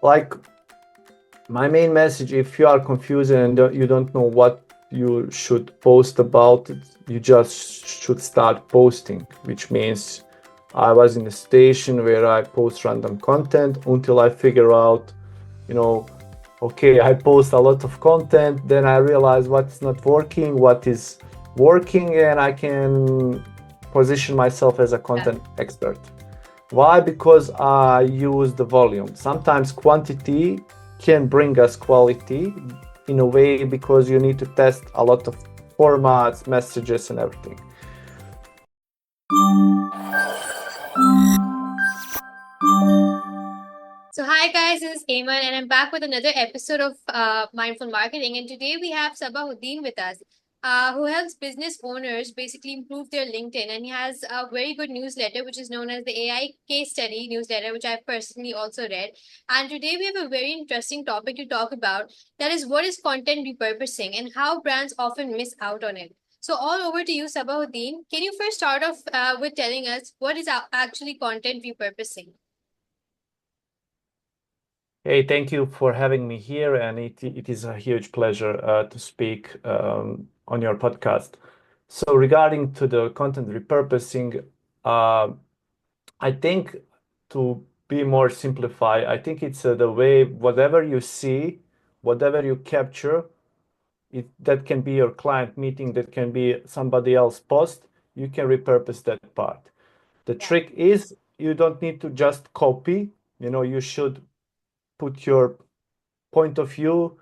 like my main message, if you are confused and you don't know what you should post about it, you just should start posting, which means I was in a station where I post random content until I figure out, okay, I post a lot of content, then I realize what's not working, what is working, and I can position myself as a content expert. Why? Because I use the volume. Sometimes quantity can bring us quality in a way because you need to test a lot of formats, messages, and everything. So, hi guys, this is Ayman, and I'm back with another episode of Mindful Marketing. And today we have Sabahudin with us, who helps business owners basically improve their LinkedIn. And he has a very good newsletter, which is known as the AI Case Study newsletter, which I've personally also read. And today we have a very interesting topic to talk about, that is, what is content repurposing and how brands often miss out on it. So, all over to you, Sabahudin. Can you first start off with telling us what is actually content repurposing? Hey, thank you for having me here, and it is a huge pleasure to speak on your podcast. So, regarding to the content repurposing, uh, I think to be more simplified, I think it's the way whatever you see, whatever you capture, that can be your client meeting, that can be somebody else post, you can repurpose that part. The trick is you don't need to just copy, you should put your point of view,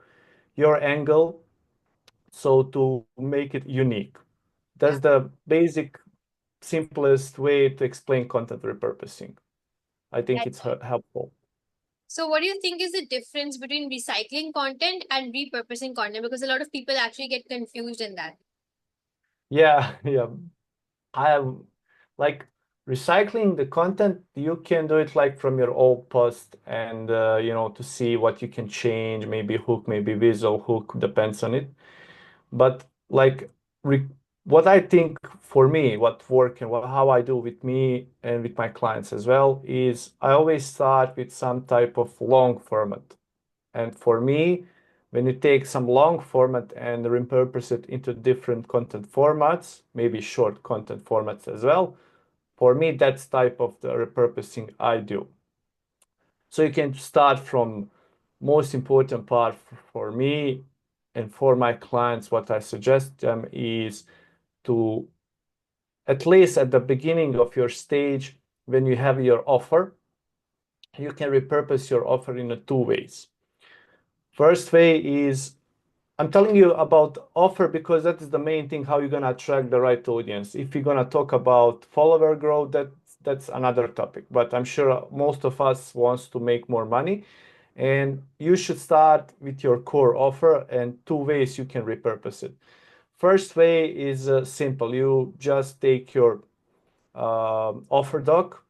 your angle, so to make it unique. That's Yeah. the basic, simplest way to explain content repurposing. I think it's helpful. So, what do you think is the difference between recycling content and repurposing content? Because a lot of people actually get confused in that. Yeah, yeah. I have like recycling the content, you can do it like from your old post and to see what you can change, maybe hook, maybe visual hook, depends on it. But like re what I think for me, what work and how I do with me and with my clients as well is I always start with some type of long format. And for me, when you take some long format and repurpose it into different content formats, maybe short content formats as well, for me, that's type of the repurposing I do. So you can start from most important part for me and for my clients, what I suggest them is to, at least at the beginning of your stage, when you have your offer, you can repurpose your offer in two ways. First way is I'm telling you about offer because that is the main thing how you're gonna attract the right audience. If you're gonna talk about follower growth, that's another topic. But I'm sure most of us wants to make more money, and you should start with your core offer and two ways you can repurpose it. First way is simple. You just take your offer doc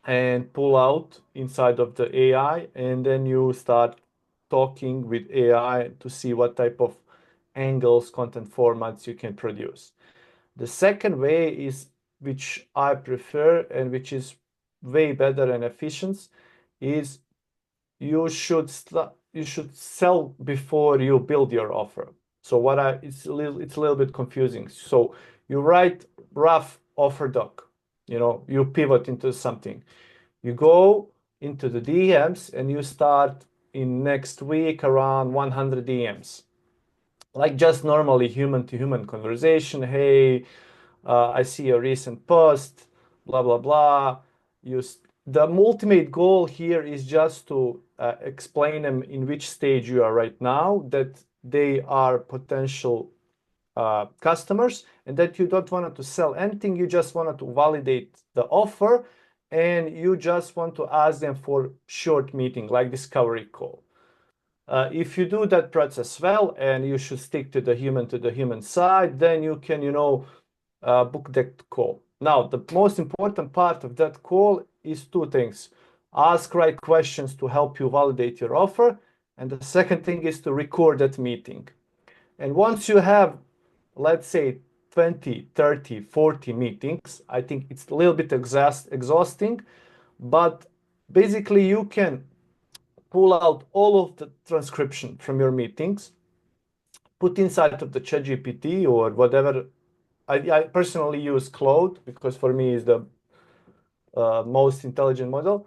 and pull out inside of the AI, and then you start talking with AI to see what type of angles, content formats you can produce. The second way is, which I prefer and which is way better and efficient, is you should sell before you build your offer. So it's a little bit confusing. So you write rough offer doc, you pivot into something. You go into the DMs and you start in next week around 100 DMs. Like just normally human to human conversation. Hey, I see your recent post, blah, blah, blah. The ultimate goal here is just to explain them in which stage you are right now, that they are potential customers and that you don't want to sell anything. You just want to validate the offer and you just want to ask them for short meeting like discovery call. If you do that process well and you should stick to the human side, then you can, book that call. Now, the most important part of that call is two things. Ask right questions to help you validate your offer. And the second thing is to record that meeting. And once you have, let's say, 20, 30, 40 meetings, I think it's a little bit exhausting, but basically you can pull out all of the transcription from your meetings, put inside of the ChatGPT or whatever. I personally use Claude because for me is the most intelligent model.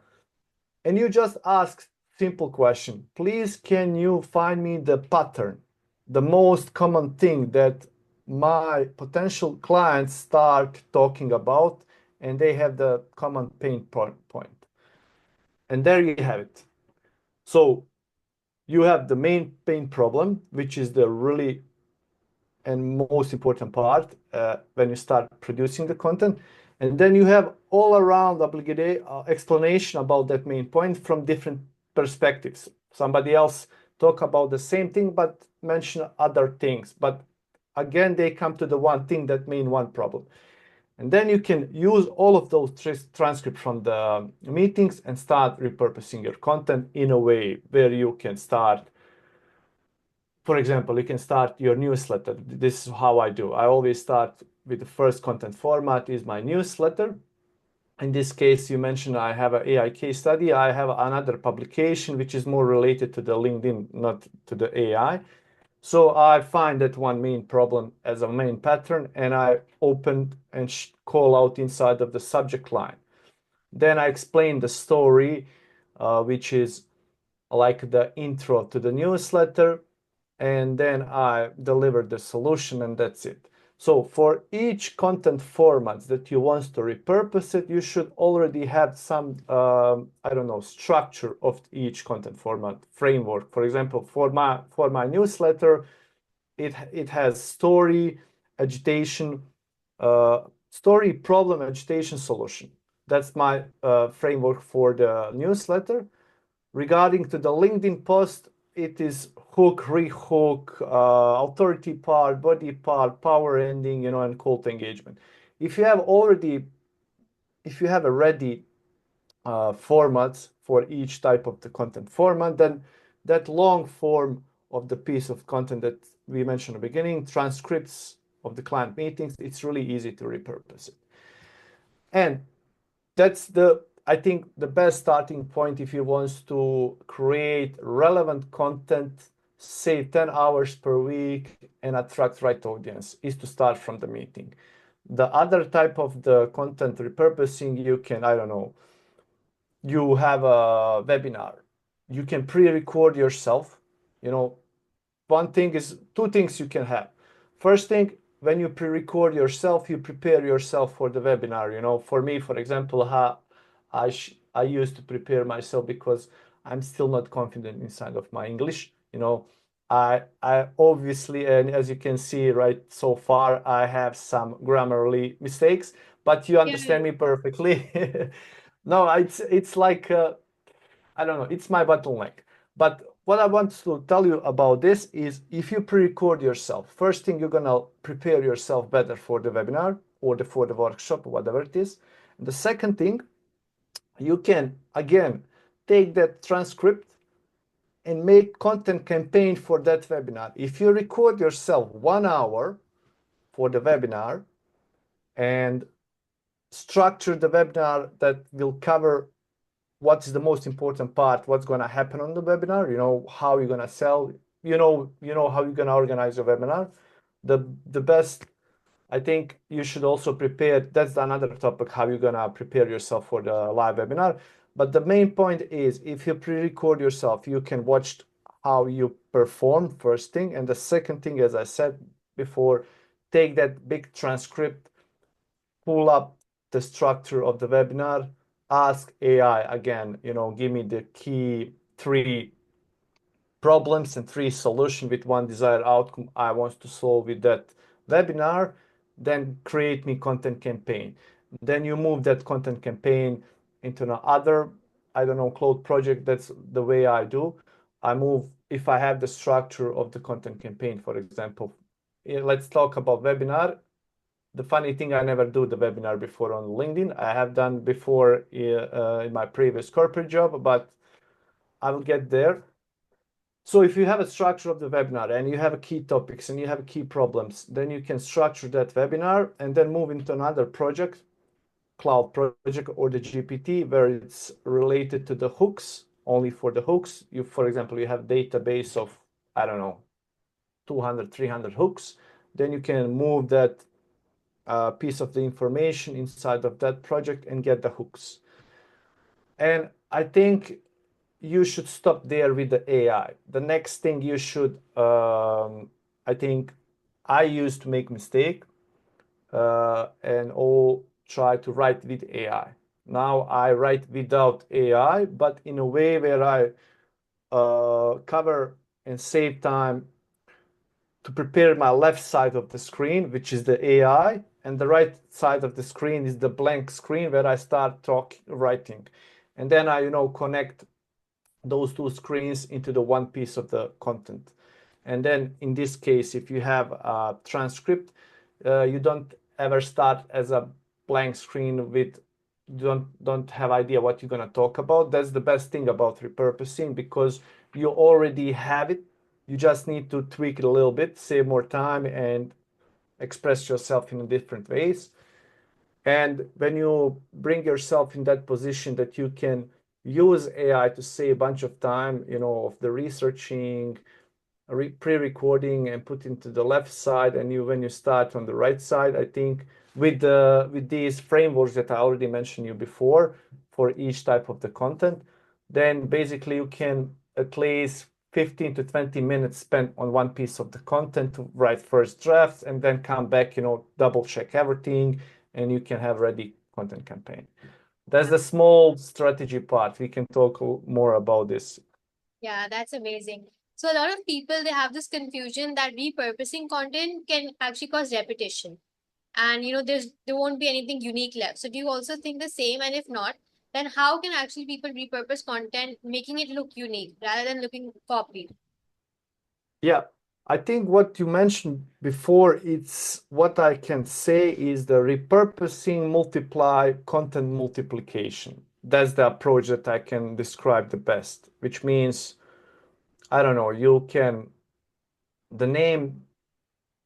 And you just ask simple question. Please, can you find me the pattern, the most common thing that my potential clients start talking about and they have the common pain point. And there you have it. So you have the main pain problem, which is the really and most important part when you start producing the content. And then you have all around obligate explanation about that main point from different perspectives. Somebody else talk about the same thing, but mention other things. But again, they come to the one thing that mean one problem. And then you can use all of those transcripts from the meetings and start repurposing your content in a way where you can start. For example, you can start your newsletter. This is how I do. I always start with the first content format is my newsletter. In this case, you mentioned I have an AI case study. I have another publication which is more related to the LinkedIn, not to the AI. So I find that one main problem as a main pattern, and I open and call out inside of the subject line. Then I explain the story, which is like the intro to the newsletter, and then I deliver the solution, and that's it. So for each content format that you want to repurpose it, you should already have some, I don't know, structure of each content format framework. For example, for my newsletter, it has story, agitation, story, problem, agitation, solution. That's my framework for the newsletter. Regarding to the LinkedIn post, it is hook, rehook, authority part, body part, power ending, and call to engagement. If you have a ready formats for each type of the content format, then that long form of the piece of content that we mentioned at the beginning, transcripts of the client meetings, it's really easy to repurpose it. And that's I think the best starting point if you want to create relevant content, say 10 hours per week and attract right audience is to start from the meeting. The other type of the content repurposing, you can, I don't know, you have a webinar. You can pre-record yourself. Two things you can have. First thing, when you pre-record yourself, you prepare yourself for the webinar. For me, for example, I used to prepare myself because I'm still not confident inside of my English. I obviously, and as you can see right so far, I have some grammarly mistakes, but you Yeah. understand me perfectly. No, it's like I don't know, it's my bottleneck. But what I want to tell you about this is if you pre-record yourself, first thing you're gonna prepare yourself better for the webinar or for the workshop, whatever it is. And the second thing, you can again take that transcript and make content campaign for that webinar. If you record yourself 1 hour for the webinar and structure the webinar that will cover what's the most important part, what's going to happen on the webinar, how you're going to sell, how you're going to organize your webinar. The best, I think you should also prepare, that's another topic, how you're going to prepare yourself for the live webinar. But the main point is if you pre-record yourself, you can watch how you perform first thing. And the second thing, as I said before, take that big transcript, pull up the structure of the webinar, ask AI again, give me the key 3 problems and 3 solutions with one desired outcome I want to solve with that webinar, then create me content campaign. Then you move that content campaign into another, I don't know, cloud project. That's the way I do. I move, if I have the structure of the content campaign, for example, let's talk about webinar. The funny thing, I never do the webinar before on LinkedIn. I have done before in my previous corporate job, but I will get there. So if you have a structure of the webinar and you have a key topics and you have key problems, then you can structure that webinar and then move into another project, cloud project or the GPT, where it's related to the hooks only for the hooks. You, for example, you have database of, I don't know, 200, 300 hooks. Then you can move that piece of the information inside of that project and get the hooks. And I think you should stop there with the AI. The next thing you should, I think I used to make mistake and all try to write with AI. Now I write without AI, but in a way where I cover and save time to prepare my left side of the screen, which is the AI, and the right side of the screen is the blank screen where I start writing. And then I, connect those two screens into the one piece of the content. And then in this case, if you have a transcript, you don't ever start as a blank screen with don't have idea what you're going to talk about. That's the best thing about repurposing, because you already have it. You just need to tweak it a little bit, save more time, and express yourself in different ways. And when you bring yourself in that position that you can use AI to save a bunch of time, of the researching, pre-recording, and put into the left side, and when you start on the right side, I think with these frameworks that I already mentioned you before for each type of the content, then basically you can at least 15 to 20 minutes spent on one piece of the content to write first drafts, and then come back, double check everything, and you can have ready content campaign. That's the small strategy part. We can talk more about this. Yeah, that's amazing. So a lot of people, they have this confusion that repurposing content can actually cause repetition. And there won't be anything unique left. So do you also think the same? And if not, then how can actually people repurpose content, making it look unique rather than looking copied? Yeah, I think what you mentioned before, it's what I can say is the repurposing multiply content multiplication. That's the approach that I can describe the best, which means, I don't know, the name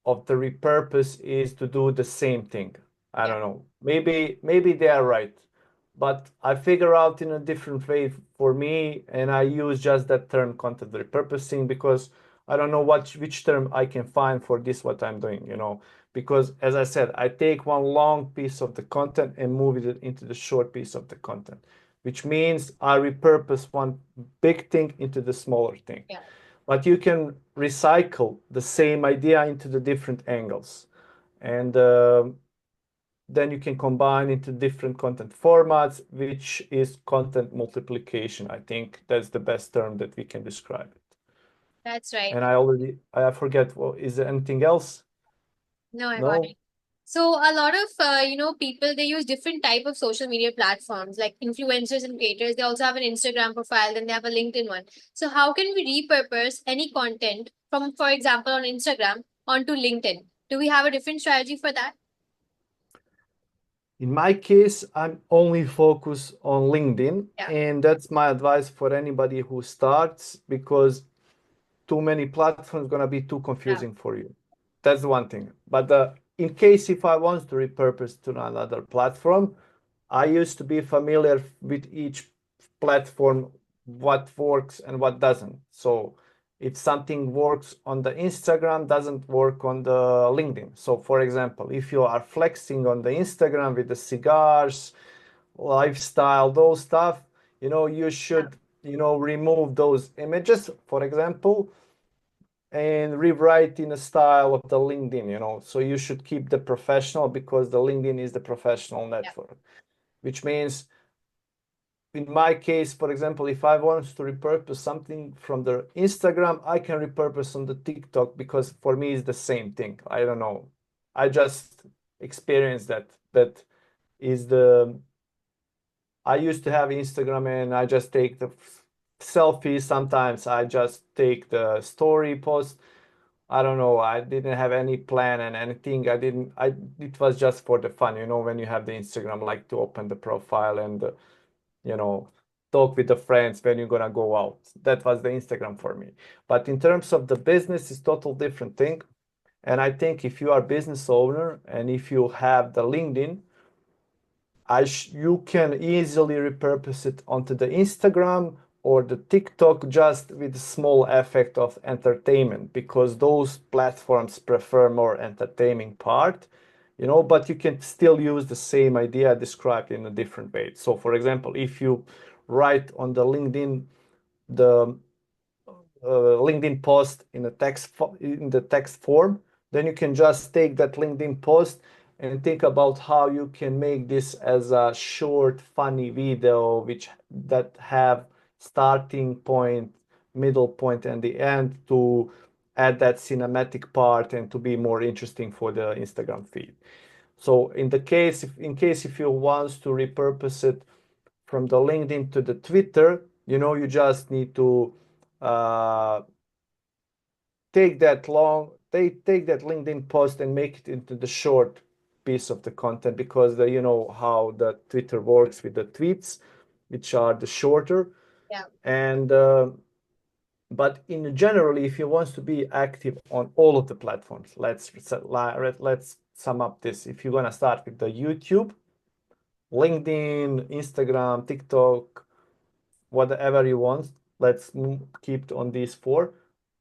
of the repurpose is to do the same thing. I Yeah, don't know. Maybe they are right, but I figure out in a different way for me, and I use just that term content repurposing because I don't know which term I can find for this what I'm doing. Because as I said, I take one long piece of the content and move it into the short piece of the content, which means I repurpose one big thing into the smaller thing. yeah. But you can recycle the same idea into the different angles, and then you can combine into different content formats, which is content multiplication. I think that's the best term that we can describe it. That's right. And I forget, well, is there anything else? No, I got No? it. So a lot of people, they use different type of social media platforms like influencers and creators. They also have an Instagram profile, then they have a LinkedIn one. So how can we repurpose any content from, for example, on Instagram onto LinkedIn? Do we have a different strategy for that? In my case, I'm only focused on LinkedIn, Yeah, and that's my advice for anybody who starts, because too many platforms gonna be too yeah, confusing for you. That's one thing. But in case if I want to repurpose to another platform, I used to be familiar with each platform, what works and what doesn't. So if something works on the Instagram, doesn't work on the LinkedIn. So for example, if you are flexing on the Instagram with the cigars, lifestyle, those stuff, you yeah. should, remove those images, for example, and rewrite in a style of the LinkedIn. So you should keep the professional, because the LinkedIn is the professional Yeah. network, which means in my case, for example, if I want to repurpose something from the Instagram, I can repurpose on the TikTok, because for me it's the same thing. I don't know. I just experienced that. That is the I used to have Instagram, and I just take the selfies. Sometimes I just take the story post. I don't know. I didn't have any plan and anything. It was just for the fun, when you have the Instagram, like to open the profile and, you know, talk with the friends when you're gonna go out. That was the Instagram for me. But in terms of the business, it's total different thing. And I think if you are business owner and if you have the LinkedIn, you can easily repurpose it onto the Instagram or the TikTok just with a small effect of entertainment because those platforms prefer more entertaining part, but you can still use the same idea described in a different way. So for example, if you write on the the LinkedIn post in the text form, then you can just take that LinkedIn post and think about how you can make this as a short, funny video, which that have starting point, middle point, and the end to add that cinematic part and to be more interesting for the Instagram feed. So in case if you want to repurpose it from the LinkedIn to the Twitter, you just need to uh, take that LinkedIn post and make it into the short piece of the content because you know how the Twitter works with the tweets, which are the shorter. Yeah. And but in generally, if you want to be active on all of the platforms, let's sum up this. If you're gonna start with the YouTube, LinkedIn, Instagram, TikTok, whatever you want, let's keep on these four.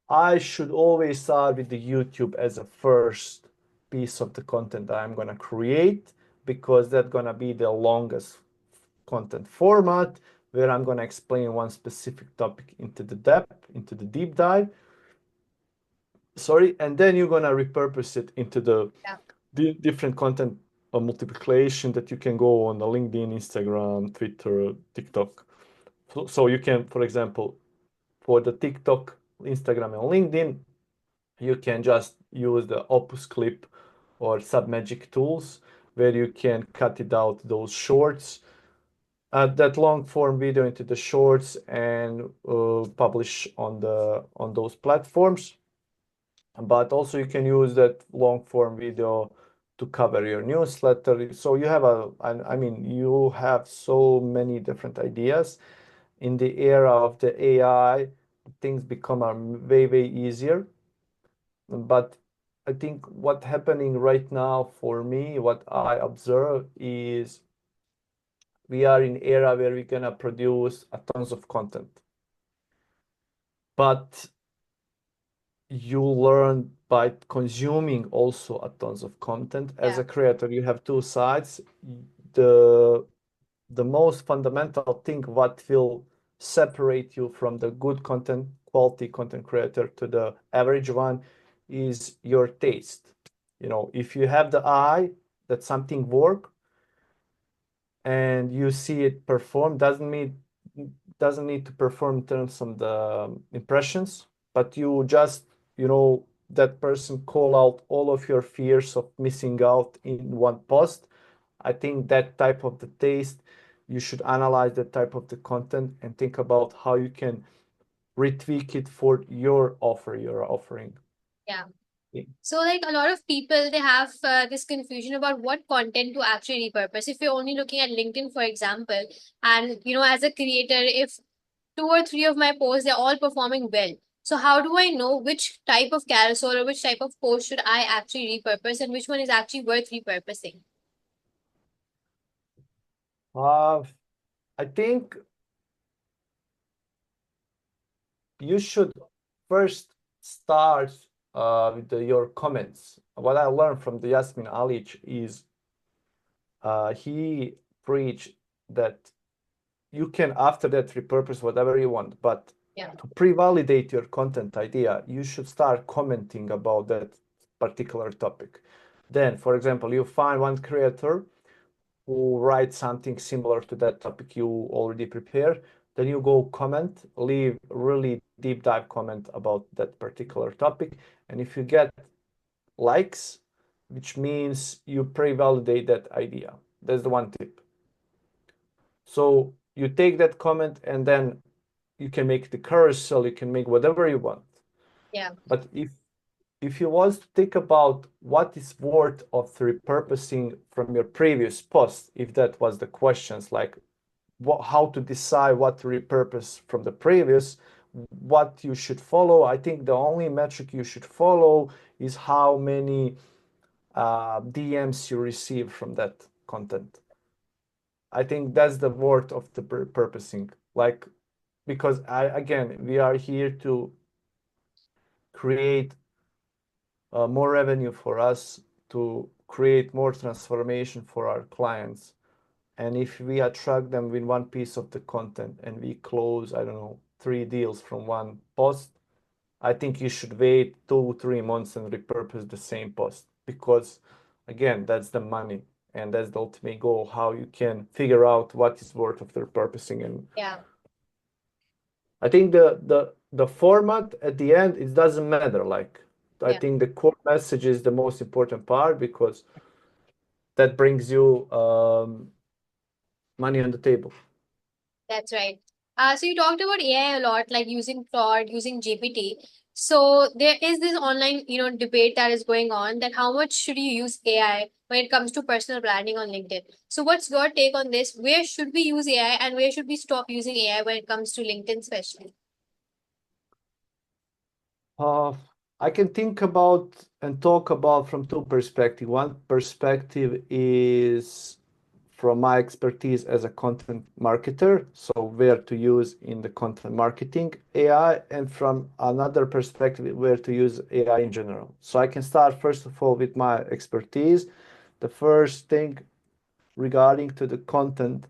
I should always start with the YouTube as a first piece of the content that I'm gonna create because that's gonna be the longest content format where I'm gonna explain one specific topic into the depth, into the deep dive. Sorry, and then you're gonna repurpose it into Yeah. the different content multiplication that you can go on the LinkedIn, Instagram, Twitter, TikTok. So you can, for example, for the TikTok, Instagram, and LinkedIn, you can just use the Opus Clip or Submagic tools where you can cut it out those shorts, that long form video into the shorts and publish on those platforms. But also you can use that long form video to cover your newsletter. So you have I mean, you have so many different ideas. In the era of the AI, things become way, way easier. But I think what's happening right now for me, what I observe is we are in era where we're gonna produce a tons of content. But you learn by consuming also a tons of content. As Yeah. a creator, you have two sides. The the most fundamental thing what will separate you from the good content, quality content creator to the average one is your taste. If you have the eye that something work and you see it perform, doesn't need to perform in terms of the impressions, but you just, that person call out all of your fears of missing out in one post. I think that type of the taste, you should analyze that type of the content and think about how you can retweak it for your offer you're offering. Yeah. Yeah. So, like a lot of people, they have this confusion about what content to actually repurpose. If you're only looking at LinkedIn, for example, and as a creator, if two or three of my posts, they're all performing well. So, how do I know which type of carousel or which type of post should I actually repurpose and which one is actually worth repurposing? Uh, I think you should first start with your comments. What I learned from the Yasmin Alic is he preached that you can after that repurpose whatever you want, but Yeah. to pre-validate your content idea, you should start commenting about that particular topic. Then, for example, you find one creator who writes something similar to that topic you already prepared, then you go comment, leave really deep dive comment about that particular topic. And if you get likes, which means you pre-validate that idea. That's the one tip. So you take that comment and then you can make the carousel, you can make whatever you want. Yeah. But if you want to think about what is worth of repurposing from your previous post, if that was the questions, like how to decide what to repurpose from the previous, what you should follow, I think the only metric you should follow is how many DMs you receive from that content. I think that's the worth of the purposing. Like because again, we are here to create more revenue for us, to create more transformation for our clients. And if we attract them with one piece of the content and we close, I don't know, 3 deals from one post, I think you should wait 2, 3 months and repurpose the same post, because again, that's the money and that's the ultimate goal, how you can figure out what is worth of the repurposing. And Yeah, I think the format at the end, it doesn't matter. Like, I yeah. think the core message is the most important part, because that brings you money on the table. That's right. So you talked about AI a lot, like using Claude, using GPT. So there is this online, debate that is going on that how much should you use AI when it comes to personal branding on LinkedIn? So what's your take on this? Where should we use AI and where should we stop using AI when it comes to LinkedIn, especially? Uh, I can think about and talk about from two perspectives. One perspective is from my expertise as a content marketer, so where to use in the content marketing AI, and from another perspective, where to use AI in general. So I can start first of all with my expertise. The first thing regarding to the content,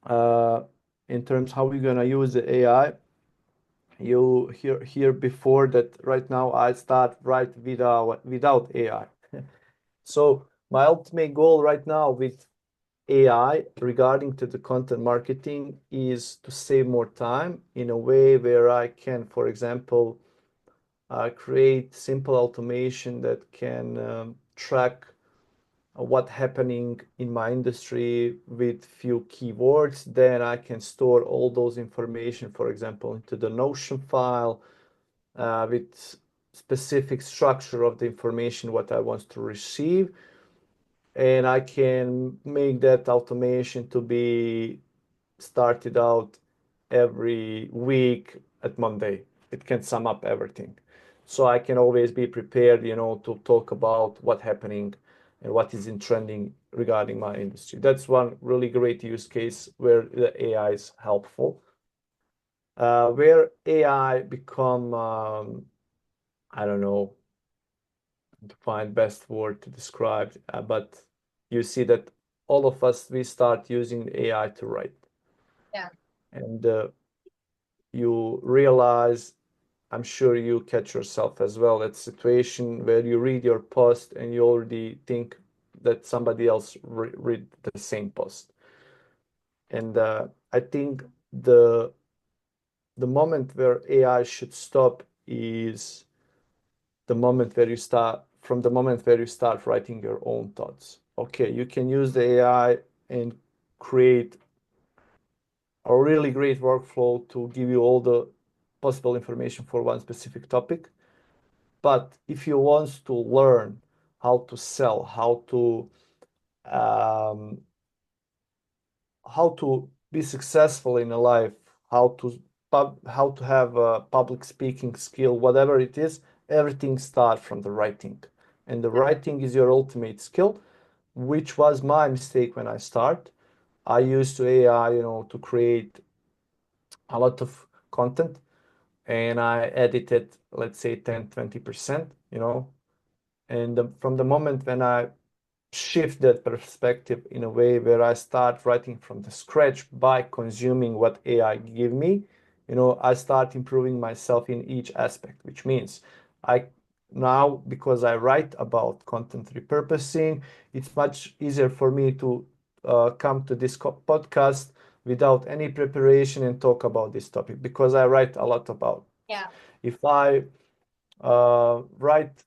uh, in terms how we're gonna use the AI, you hear before that right now I start right without AI. So my ultimate goal right now with AI regarding to the content marketing is to save more time in a way where I can, for example, create simple automation that can track what happening in my industry with few keywords. Then I can store all those information, for example, into the Notion file with specific structure of the information what I want to receive, and I can make that automation to be started out every week at Monday. It can sum up everything. So I can always be prepared, to talk about what's happening and what is in trending regarding my industry. That's one really great use case where the AI is helpful. Where AI become, I don't know, to find best word to describe, but you see that all of us, we start using AI to write. Yeah. And you realize, I'm sure you catch yourself as well, that situation where you read your post and you already think that somebody else read the same post. And I think the moment where AI should stop is the moment where you start writing your own thoughts. Okay, you can use the AI and create a really great workflow to give you all the possible information for one specific topic. But if you want to learn how to sell, um, how to be successful in a life, how to have a public speaking skill, whatever it is, everything starts from the writing. And the writing is your ultimate skill, which was my mistake when I start. I used to AI, to create a lot of content, and I edited, let's say 10, 20%, and from the moment when I shift that perspective in a way where I start writing from the scratch by consuming what AI give me, I start improving myself in each aspect, which means I now, because I write about content repurposing, it's much easier for me to come to this podcast without any preparation and talk about this topic, because I write a lot about. Yeah. If I write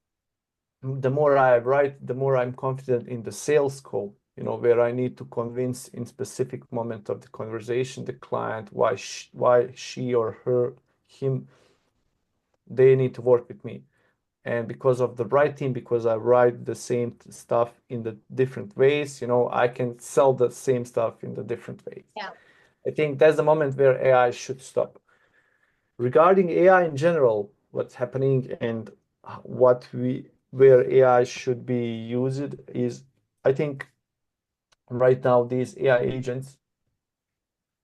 the more I write, the more I'm confident in the sales call, where I need to convince in specific moment of the conversation the client why she or him, they need to work with me. And because of the writing, because I write the same stuff in the different ways, I can sell the same stuff in the different ways. Yeah. I think that's the moment where AI should stop. Regarding AI in general, what's happening and where AI should be used is, I think right now these AI agents,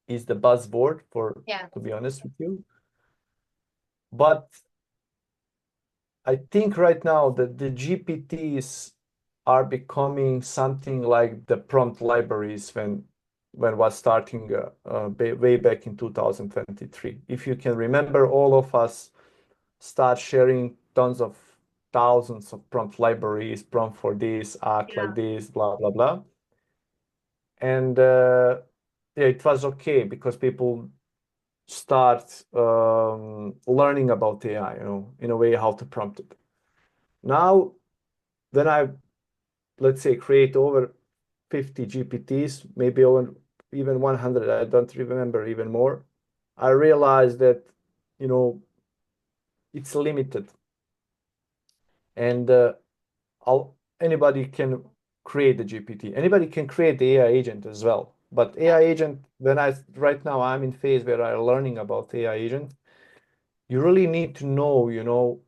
is the buzzword for, Yeah. to be honest with you. But I think right now that the GPTs are becoming something like the prompt libraries when was starting way back in 2023. If you can remember, all of us start sharing tons of thousands of prompt libraries, prompt for this, act Yeah. like this, blah blah blah. And yeah, it was okay because people start learning about AI, in a way how to prompt it. Now, when I, let's say, create over 50 GPTs, maybe over even 100, I don't remember even more, I realized that, you know, it's limited. And anybody can create the GPT. Anybody can create the AI agent as well. But Yeah. AI agent, right now I'm in phase where I'm learning about AI agent. You really need to know,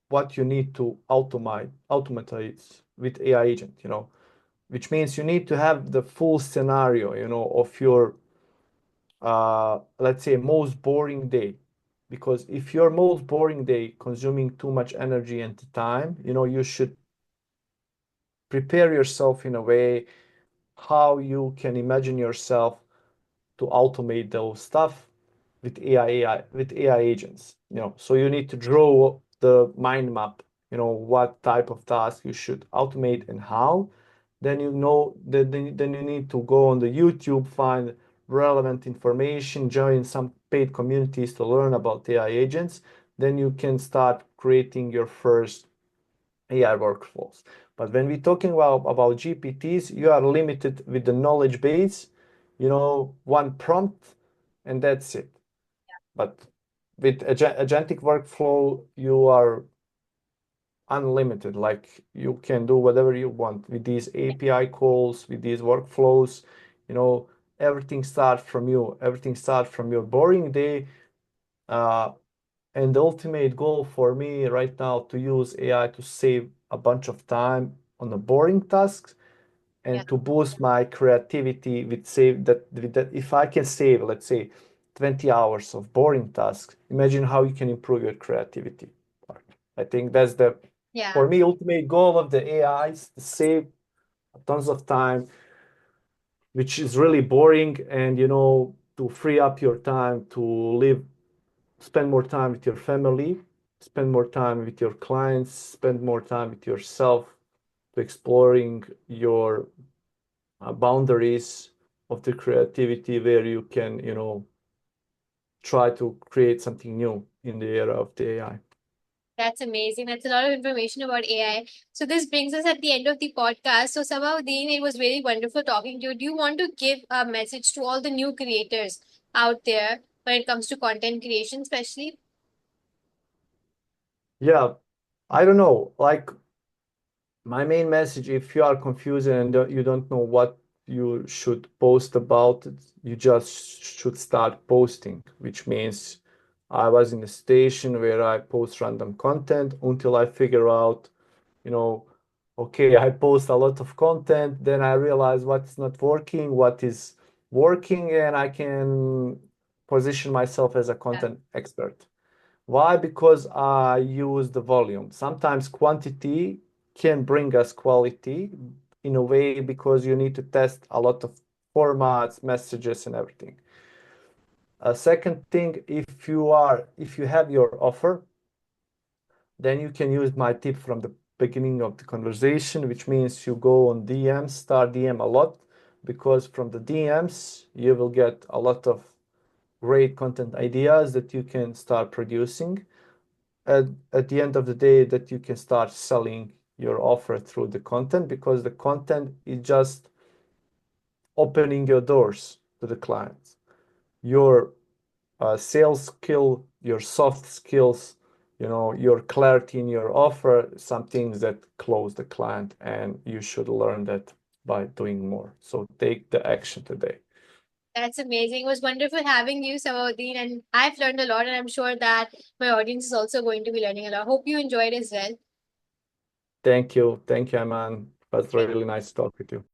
what you need to automatize with AI agent, which means you need to have the full scenario, of your, let's say, most boring day. Because if your most boring day consuming too much energy and time, you should prepare yourself in a way how you can imagine yourself to automate those stuff with AI agents. So you need to draw the mind map, what type of task you should automate and how. Then then you need to go on the YouTube, find relevant information, join some paid communities to learn about AI agents. Then you can start creating your first AI workflows. But when we're talking about GPTs, you are limited with the knowledge base, one prompt, and that's it. But with agentic workflow, you are unlimited. Like you can do whatever you want with these API calls, with these workflows, you know, everything starts from you. Everything starts from your boring day. Uh, and the ultimate goal for me right now to use AI to save a bunch of time on the boring tasks Yeah. and to boost my creativity with that if I can save, let's say, 20 hours of boring tasks, imagine how you can improve your creativity part. I think that's the, Yeah. for me, ultimate goal of the AI is to save tons of time, which is really boring, and to free up your time to live, spend more time with your family, spend more time with your clients, spend more time with yourself, to exploring your boundaries of the creativity, where you can, try to create something new in the era of the AI. That's amazing. That's a lot of information about AI. So this brings us at the end of the podcast. So Sabahudin, it was really wonderful talking to you. Do you want to give a message to all the new creators out there when it comes to content creation, especially? Yeah, I don't know. Like, my main message, if you are confused and you don't know what you should post about it, you just should start posting, which means I was in a station where I post random content until I figure out, you know, okay, I post a lot of content, then I realize what's not working, what is working, and I can position myself as a Yeah. content expert. Why? Because I use the volume. Sometimes quantity can bring us quality in a way, because you need to test a lot of formats, messages, and everything. A second thing, if you have your offer, then you can use my tip from the beginning of the conversation, which means you go on DMs, start DM a lot, because from the DMs you will get a lot of great content ideas that you can start producing. At the end of the day, that you can start selling your offer through the content, because the content is just opening your doors to the clients. Your sales skill, your soft skills, your clarity in your offer, some things that close the client, and you should learn that by doing more. So take the action today. That's amazing. It was wonderful having you, Sabahudin, and I've learned a lot, and I'm sure that my audience is also going to be learning a lot. Hope you enjoyed as well. Thank you. Thank you, Aman. It was Thank really nice to talk with you.